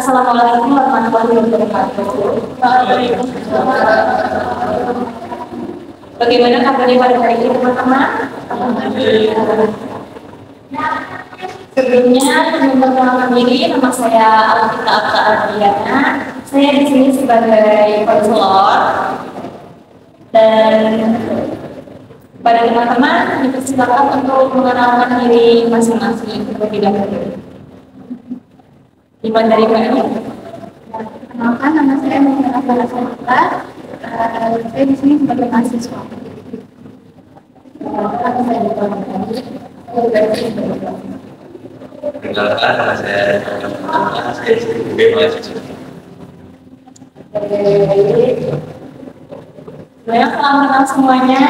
Assalamualaikum warahmatullahi wabarakatuh. Bagaimana kabarnya pada hari ini, teman-teman? Sebelumnya, memperkenalkan diri, nama saya Alvita Apta Ardiana. Saya di sini sebagai konselor dan pada teman-teman dipersilakan untuk mengenalkan diri masing-masing terlebih dahulu. Dimana dari Mbaknya? Kenalkan, nama saya Muhammad Farah. Saya di sini sebagai mahasiswa. Perkenalkan, nama saya sebagai mahasiswa. Banyak salam kenal semuanya.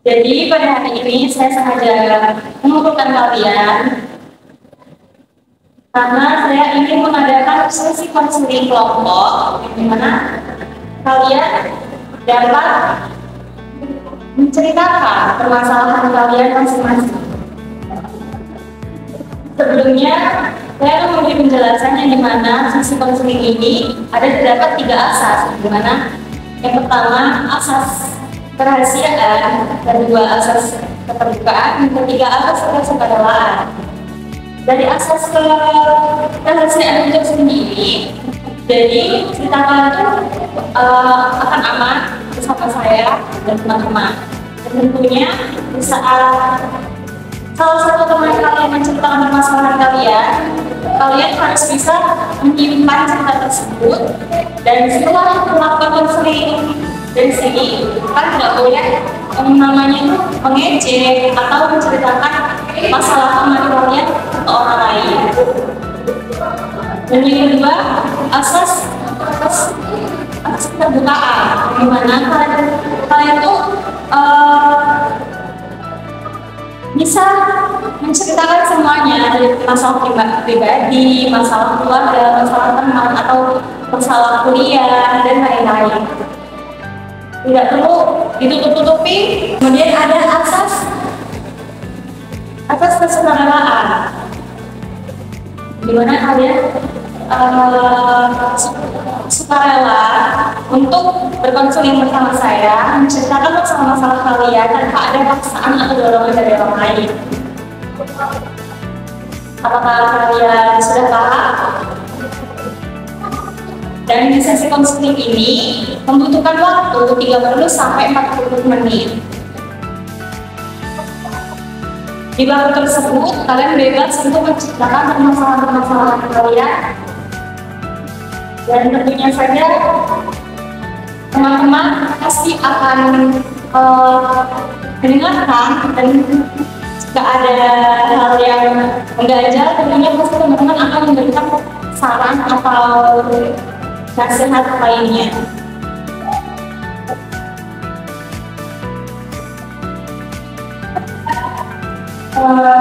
Jadi pada hari ini saya sengaja mengumpulkan kalian karena saya ingin mengadakan sesi konseling kelompok di mana kalian dapat menceritakan permasalahan kalian masing-masing. Sebelumnya saya akan memberi penjelasannya di mana sesi konseling ini terdapat 3 asas, di mana yang pertama asas kerahasiaan, kedua asas keterbukaan, dan ketiga asas kesukarelaan. Dari asas kerahasiaan itu sendiri, jadi cerita kalian itu akan aman bersama saya dan teman-teman. Dan tentunya saat salah satu teman kalian menceritakan permasalahan kalian harus bisa menyimpan cerita tersebut, dan setelah melakukan konseling dari sini kan tidak boleh namanya itu mengejek atau menceritakan masalah teman kalian ke orang lain. Dan yang kedua, asas keterbukaan, di mana kalian tuh bisa menceritakan semuanya, dari masalah pribadi, masalah keluarga, masalah teman, atau masalah kuliah, dan lain-lain. Tidak perlu ditutup-tutupi. Kemudian ada asas kesukarelaan, di mana kalian sukarela untuk berkonseling bersama saya, menceritakan masalah-masalah kalian tanpa ada paksaan atau dorongan dari orang lain. Apakah kalian sudah paham? Dan di sesi konseling ini membutuhkan waktu 30 sampai 40 menit. Di waktu tersebut, kalian bebas untuk menceritakan permasalahan-permasalahan kalian. Dan tentunya saja, teman-teman pasti akan mendengarkan, dan jika ada hal yang mengganjal, tentunya pasti teman-teman akan memberikan saran atau nasihat lainnya.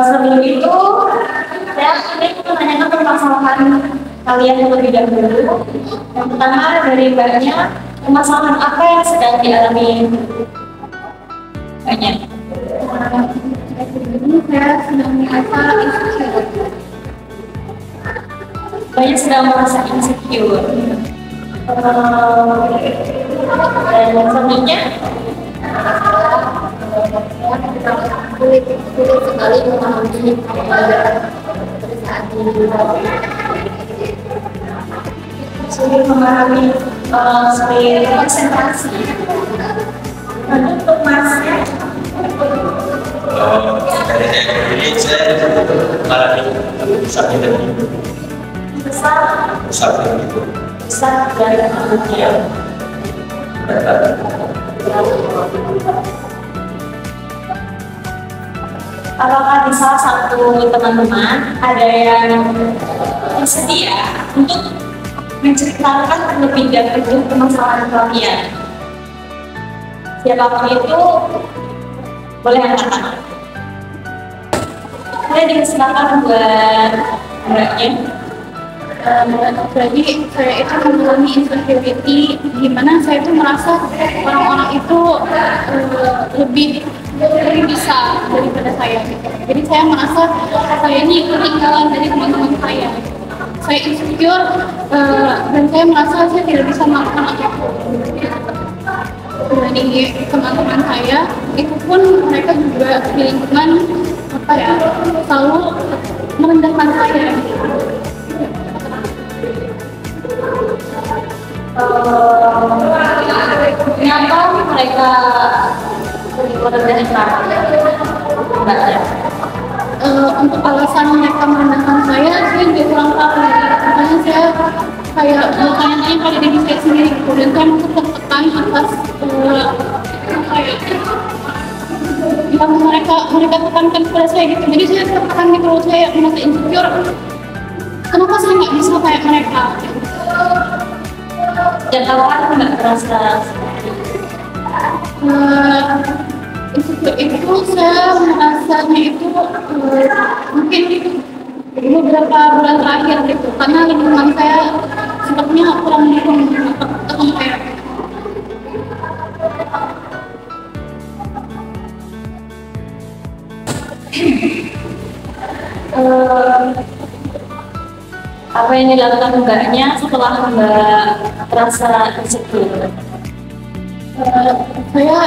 Sebelum itu, saya ingin menanyakan permasalahan kalian terlebih dahulu. Yang pertama dari Mbaknya, permasalahan apa yang sedang dialami Mbaknya? Ini saya sedang merasa insecure. Mbaknya sedang merasa insecure. Dan selanjutnya, Sulit sekali memahami saat ini. sulit memahami, sulit konsentrasi. Untuk Masnya, Dari saya mengalami pusat besar dari rambutnya. Apakah di salah satu teman-teman ada yang bersedia untuk menceritakan terlebih dahulu permasalahan kalian? Siapapun itu boleh angkat tangan. Saya dipersilakan buat Mbaknya. Jadi saya itu mengalami insecurity, di mana saya itu merasa orang-orang itu lebih lebih bisa daripada saya gitu. Jadi saya merasa saya ini ketinggalan dari teman-teman saya. Saya insecure dan saya merasa saya tidak bisa melakukan apapun dibanding teman-teman saya. Itu pun mereka juga di lingkungan apa ya, selalu merendahkan saya. Kenapa mereka merendahkan Mbak ya? Untuk alasan mereka merendahkan saya juga kurang tahu. Makanya saya kayak bertanya-tanya pada diri saya sendiri gitu, dan saya merasa tertekan atas kayak yang mereka tekankan kepada saya gitu. Jadi saya tertekan gitu, saya merasa insecure. Kenapa saya nggak bisa kayak mereka? Sejak kapan Mbak merasa Insecure itu saya merasanya itu mungkin beberapa bulan terakhir gitu, karena lingkungan saya sepertinya kurang mendukung teman saya. apa yang dilakukan Mbaknya setelah Mbak merasa insecure? Saya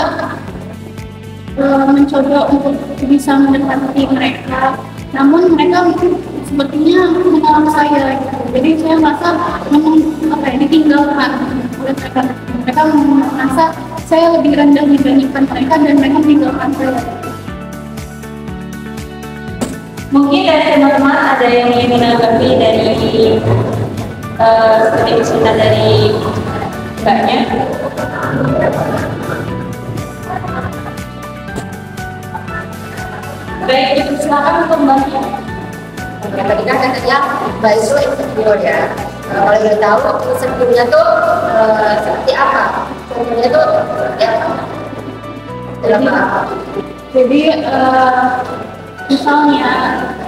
mencoba untuk bisa mendekati mereka, namun mereka sepertinya menolong saya gitu. Jadi saya merasa memang apa ya, ditinggalkan oleh mereka. Mereka merasa saya lebih rendah dibandingkan mereka dan mereka meninggalkan saya. Mungkin dari teman-teman ada yang ingin menanggapi dari seperti cerita dari Mbaknya. Baik, itu silakan untuk Mbaknya. Yang tadi kan katanya Mbak itu insecure ya. Kalau boleh tahu insecure-nya tuh seperti apa? Insecure-nya tuh seperti apa? Dalam apa? Jadi misalnya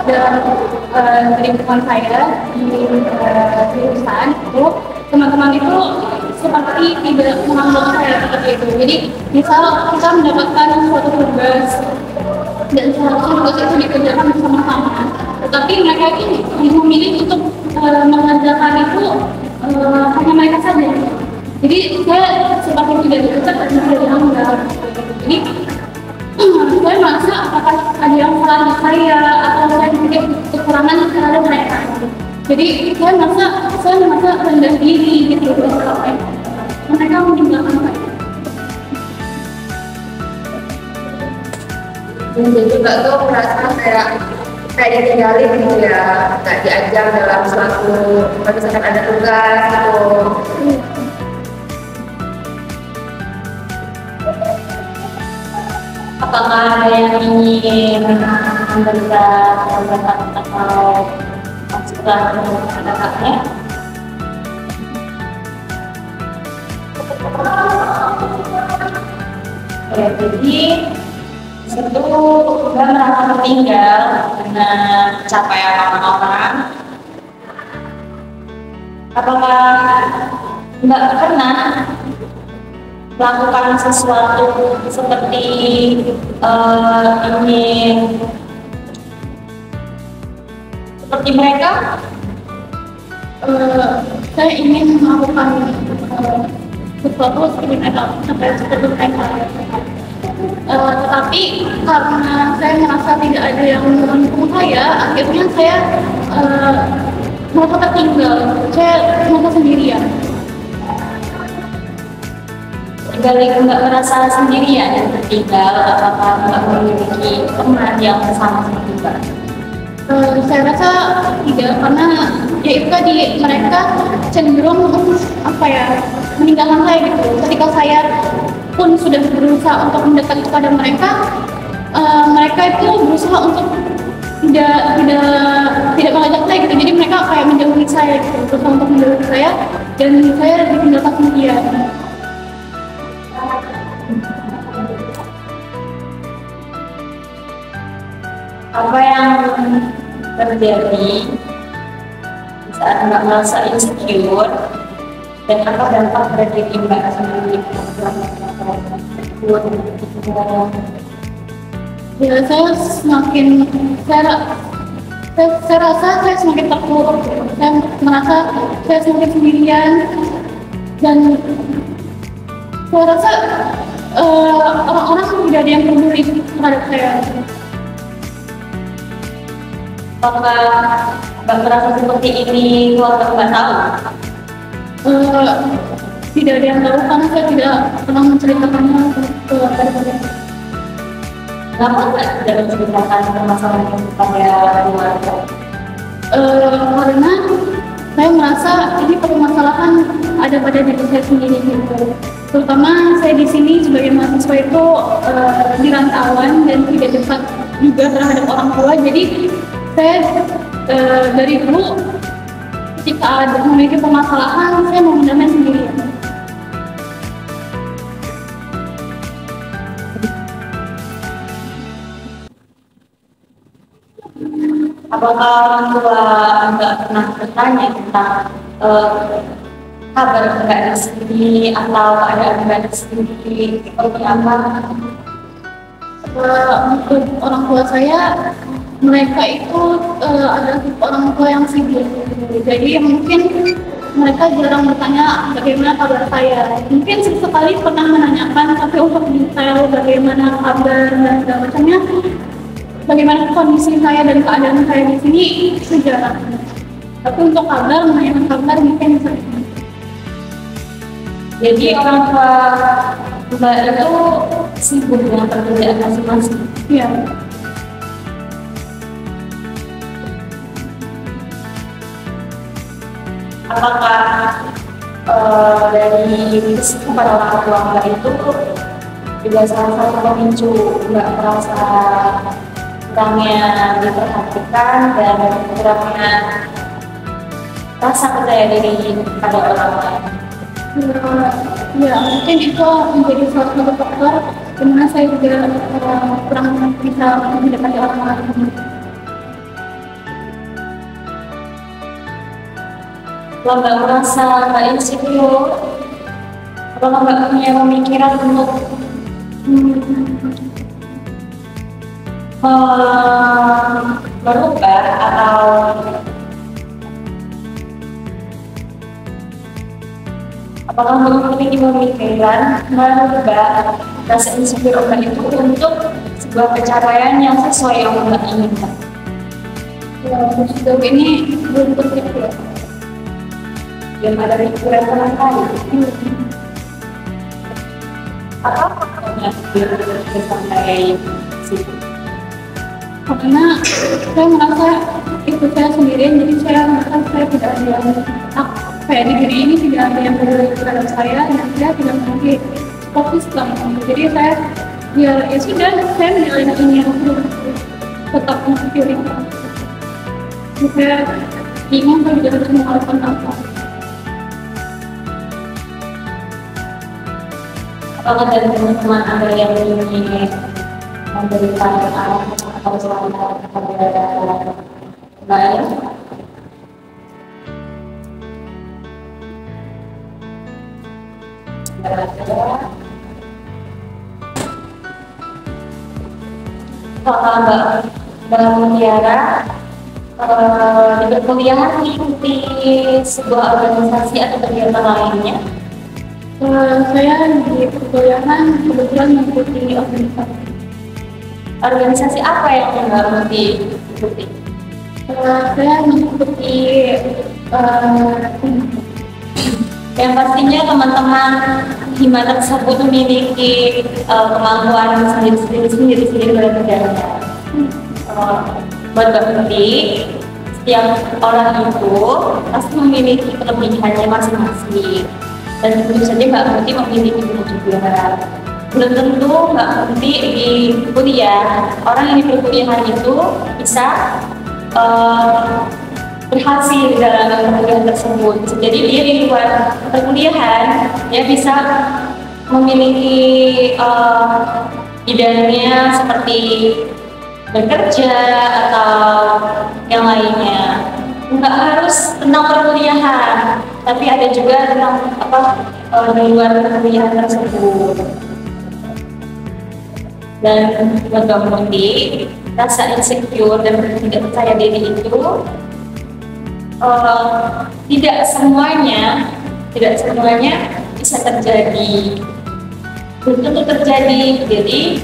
dalam lingkungan saya di jurusan itu, teman-teman itu seperti tidak menganggap saya seperti itu. Jadi misal kita mendapatkan suatu tugas dan seharusnya tugas itu dikerjakan bersama-sama, tetapi mereka ini memilih untuk mengerjakan itu hanya mereka saja. Jadi saya seperti tidak dikenal dan tidak dianggap. Jadi saya merasa apakah ada yang salah di saya atau saya memiliki kekurangan terhadap mereka. Jadi saya merasa rendah diri gitu. Mereka meninggalkan saya. Dan juga tuh merasa kayak ditinggalin gitu ya, nggak diajak dalam suatu misalkan ada tugas gitu. Apakah ada yang ingin memberikan pendapat atau masukan kepada kakaknya? Ya, jadi itu juga merasa tertinggal dengan capaian orang-orang. Apakah Mbak pernah melakukan sesuatu seperti ingin seperti mereka? Saya ingin melakukan sesuatu seperti mereka, seperti mereka. Tetapi karena saya merasa tidak ada yang mendukung saya, akhirnya saya merasa tertinggal. Saya merasa sendirian. Balik Mbak merasa sendirian dan tertinggal, apakah Mbak memiliki teman yang sama seperti Mbak? Saya rasa tidak, karena ya itu tadi mereka cenderung apa ya, meninggalkan saya gitu. Ketika saya pun sudah berusaha untuk mendekat kepada mereka, mereka itu berusaha untuk tidak mengajak saya gitu. Jadi mereka kayak menjauhi saya gitu, berusaha untuk menjauhi saya, dan saya ditinggalkan sendirian. Apa yang terjadi saat Mbak merasa insecure dan apa dampak pada diri Mbak sendiri? Ya, saya rasa saya semakin terpuruk. Saya merasa saya semakin sendirian, dan saya rasa orang-orang tidak ada yang peduli terhadap saya. Apakah Mbak merasa seperti ini keluarga Mbak tahu? Tidak ada yang tahu karena saya tidak pernah menceritakannya ke keluarga saya. Kenapa Mbak tidak menceritakan permasalahan ini kepada keluarga? Karena saya merasa ini permasalahan ada pada diri saya sendiri gitu. Terutama saya di sini sebagai mahasiswa itu di rantauan dan tidak dekat juga terhadap orang tua. Jadi saya dari dulu ketika ada memiliki permasalahan saya mau mendamai sendiri. Apakah orang tua Mbak pernah bertanya tentang kabar Mbak di sini atau keadaan Mbak di sini seperti apa? Untuk orang tua saya, mereka itu adalah tipe orang tua yang sibuk. Jadi mungkin mereka jarang bertanya bagaimana kabar saya. Mungkin sesekali pernah menanyakan, tapi untuk detail bagaimana kabar dan segala macamnya, bagaimana kondisi saya dan keadaan saya di sini itu jarang. Tapi untuk kabar, menanyakan kabar mungkin sering. Jadi orang tua Mbak itu sibuk dengan pekerjaan masing-masing. Iya. Apakah dari kesibukan orang tua Mbak itu juga salah satu pemicu Mbak merasa kurangnya diperhatikan dan kurangnya rasa percaya diri pada orang lain? Ya, mungkin itu menjadi salah satu faktor di mana saya juga kurang bisa mendekati orang lain. Kalau Mbak merasa Mbak insecure, apakah Mbak punya pemikiran untuk berubah atau apakah Mbak memiliki pemikiran merubah rasa insecure Mbak itu untuk sebuah pencapaian yang sesuai yang Mbak inginkan? Ya, sejauh ini belum terpikir. Belum ada pikiran sama sekali. Apa faktornya biar sampai situ? Karena saya merasa itu saya sendirian, jadi saya merasa saya tidak ada yang kayak negeri ini tidak ada yang peduli terhadap saya, dan saya tidak memiliki fokus dalam itu. Jadi saya ya sudah, saya menjalani ini yang tetap memiliki. Saya bingung saya tidak harus melakukan apa. Apakah dari teman-teman Anda yang ingin memberikan arahan atau saran kepada Mbak? Apakah Mbak Mutiara di perkuliahan mengikuti sebuah organisasi atau kegiatan lainnya? Saya di perkuliahan kebetulan mengikuti organisasi. Organisasi apa yang Mbak mengikuti? Saya mengikuti yang pastinya teman-teman himata tersebut memiliki kemampuan sendiri dalam kerjanya. Buat Mbak Muti, setiap orang itu pasti memiliki kelebihannya masing-masing. Dan tentu saja Mbak Muti memiliki itu juga. Belum tentu Mbak Muti di kuliah, orang yang di perkuliahan itu bisa berhasil dalam perkuliahan tersebut. Jadi dia di luar perkuliahan, dia bisa memiliki bidangnya seperti bekerja atau yang lainnya. Nggak harus tentang perkuliahan, tapi ada juga tentang di luar perkuliahan tersebut. dan mengemudi rasa insecure dan tidak percaya diri itu tidak semuanya bisa terjadi, belum tentu terjadi. Jadi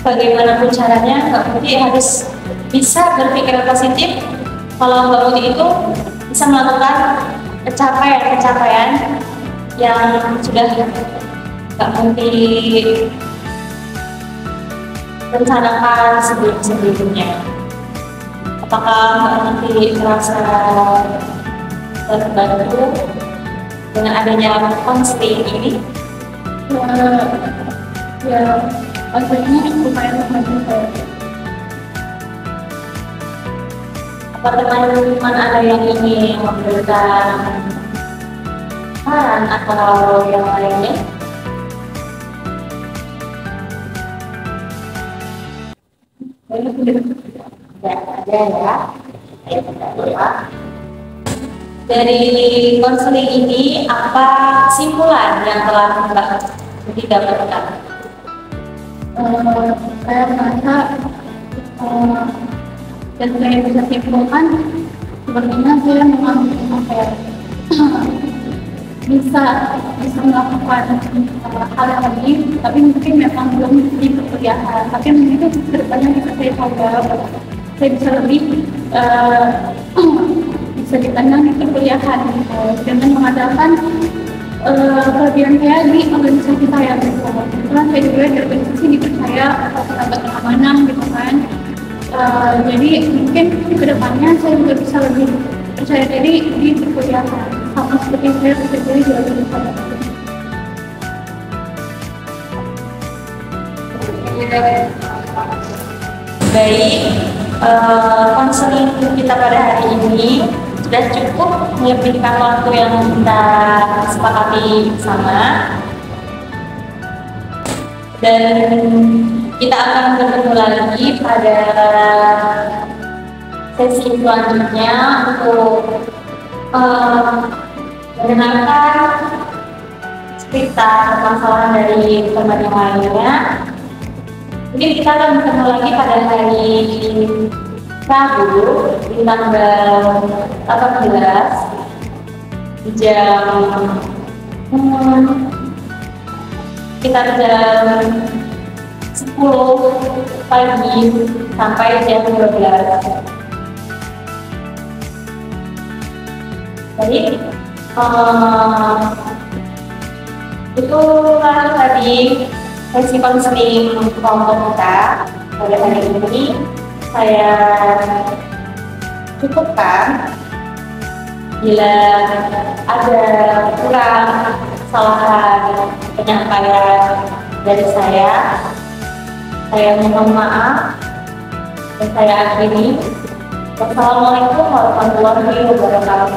bagaimanapun caranya Mbak Muti harus bisa berpikiran positif. Kalau Mbak Muti itu bisa melakukan pencapaian yang sudah Mbak Muti rencanakan sebelum-sebelumnya. Apakah Mbak Muti merasa terbantu dengan adanya konseling ini? Ya, akhirnya lumayan membantu saya. Apa teman-teman ada yang ingin memberikan saran atau yang lainnya? Tidak ada ya. Dari konseling ini apa kesimpulan yang telah Mbak Muti dapatkan? Saya merasa dan saya bisa simpulkan sepertinya saya memang bisa melakukan hal yang lebih, tapi mungkin memang belum di perkuliahan. Tapi mungkin itu kedepannya bisa saya coba, saya bisa lebih bisa dipandang di perkuliahan dengan mengandalkan kelebihan saya di organisasi saya gitu. Karena saya juga di organisasi dipercaya tenaga keamanan gitu kan. Jadi mungkin kedepannya saya juga bisa lebih percaya diri di perkuliahan, sama seperti saya percaya diri di organisasi. Baik, konseling kita pada hari ini sudah cukup menyempitkan waktu yang kita sepakati bersama, dan kita akan bertemu lagi pada sesi selanjutnya untuk mendengarkan cerita permasalahan dari teman yang lainnya. Mungkin kita akan bertemu lagi pada hari Rabu di tanggal 18 di jam sekitar jam 10 pagi sampai jam 12. Jadi itulah tadi sesi konseling kelompok kita pada hari ini. Saya cukupkan. Bila ada kurang kesalahan penyampaian dari saya mohon maaf dan saya akhiri. Wassalamualaikum warahmatullahi wabarakatuh.